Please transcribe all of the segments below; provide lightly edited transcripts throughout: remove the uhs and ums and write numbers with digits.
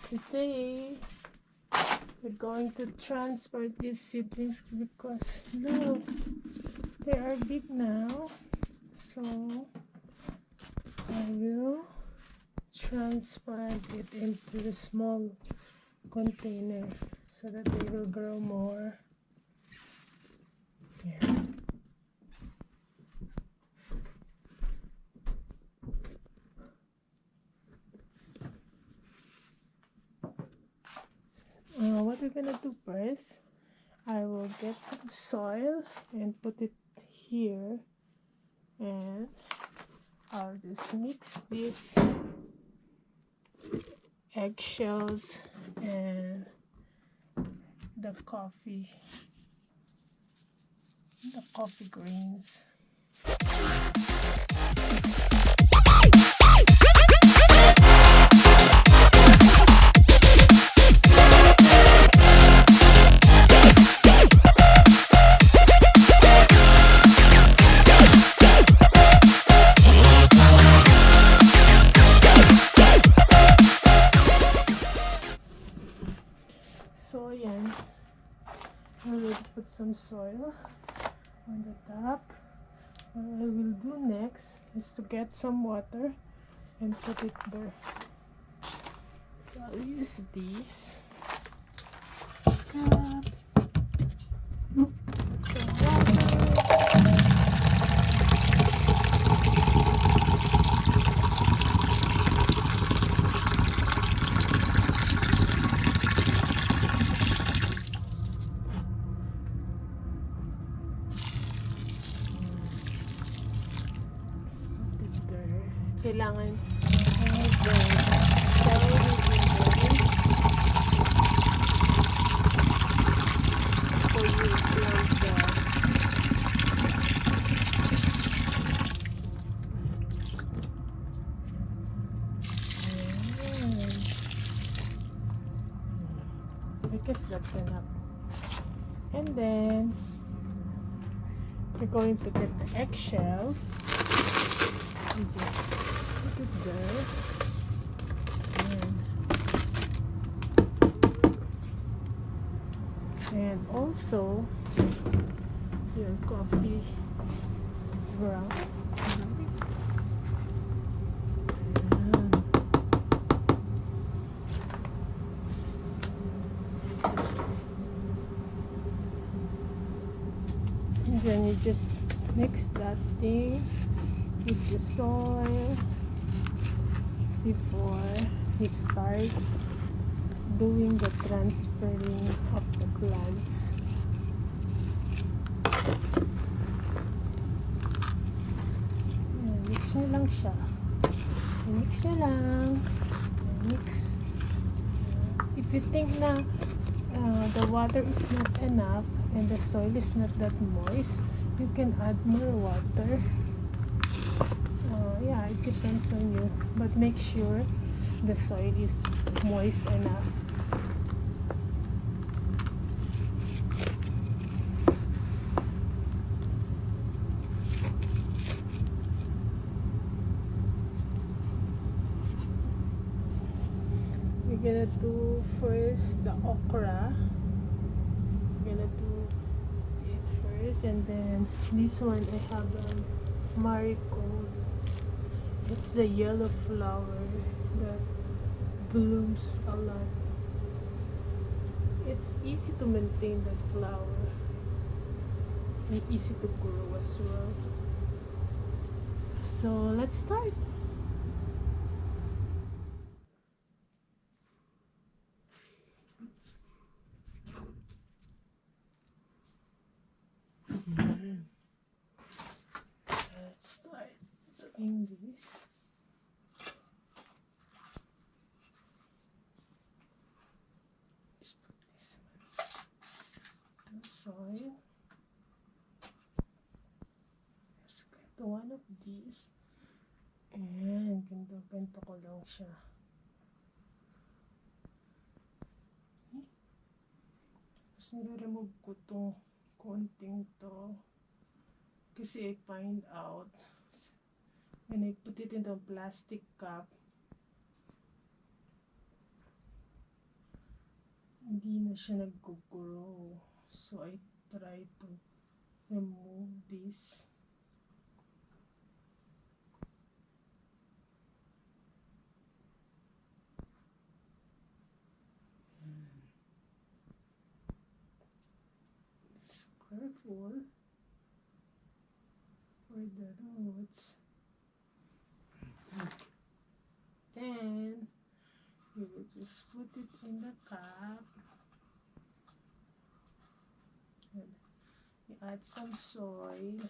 Today we're going to transplant these seedlings because look, they are big now. So I will transplant it into a small container so that they will grow more. Yeah. What we're gonna do first, I will get some soil and put it here, and I'll just mix these eggshells and the coffee grains. So yan, I will put some soil on the top. What I will do next is to get some water and put it there. So I'll use these. Scrub. Some water. Kailangan for you to plant the I guess that's enough. And then we're going to get the eggshell. We just put it there, and also your coffee ground. And then you just mix that thing with the soil before we start doing the transferring of the plants. Ayan, mix nyo lang siya. Mix nyo lang. Mix. If you think na the water is not enough and the soil is not that moist, you can add more water. Yeah, it depends on you, but make sure the soil is moist enough. We're gonna do first the okra. We're gonna do it first, and then this one I have marigold. It's the yellow flower that blooms a lot. It's easy to maintain that flower and easy to grow as well. So let's start. Let's start doing this. Soil. Let's get one of these, and ganito ko lang siya. Tapos nire-remove ko itong konting to kasi I find out when I put it in the plastic cup, hindi na siya nag-grow. So I try to remove this. It's careful for the roots. Then we will just put it in the cup. And we add some soil.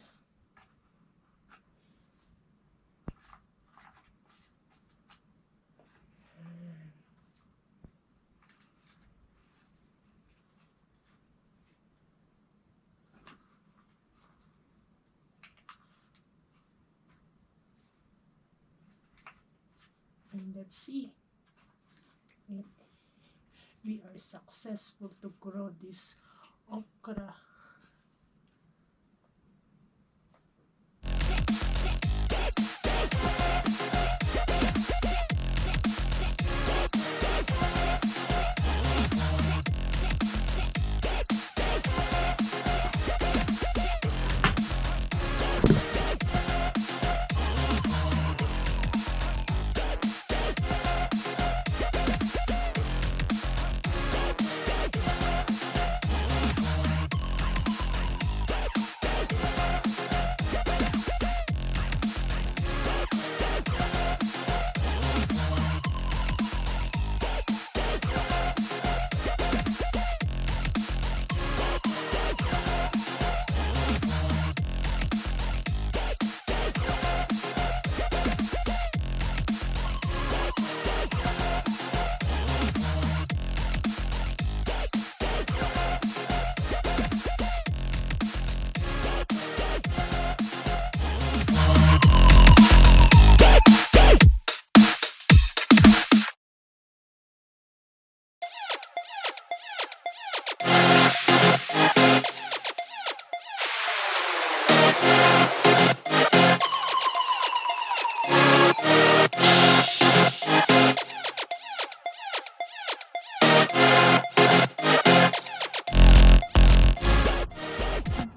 And let's see if we are successful to grow this okra.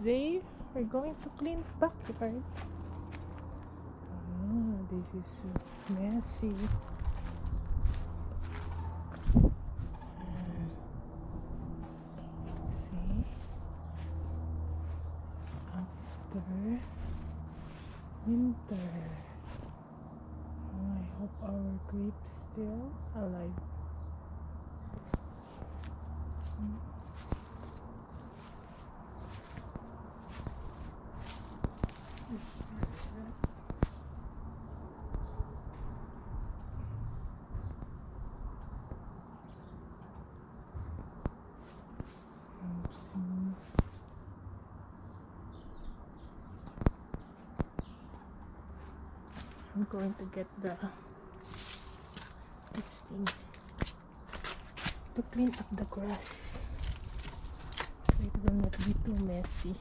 Today we're going to clean backyard. Oh, this is so messy. See, after winter, I hope our grapes still alive. I'm going to get this thing to clean up the grass so it will not be too messy.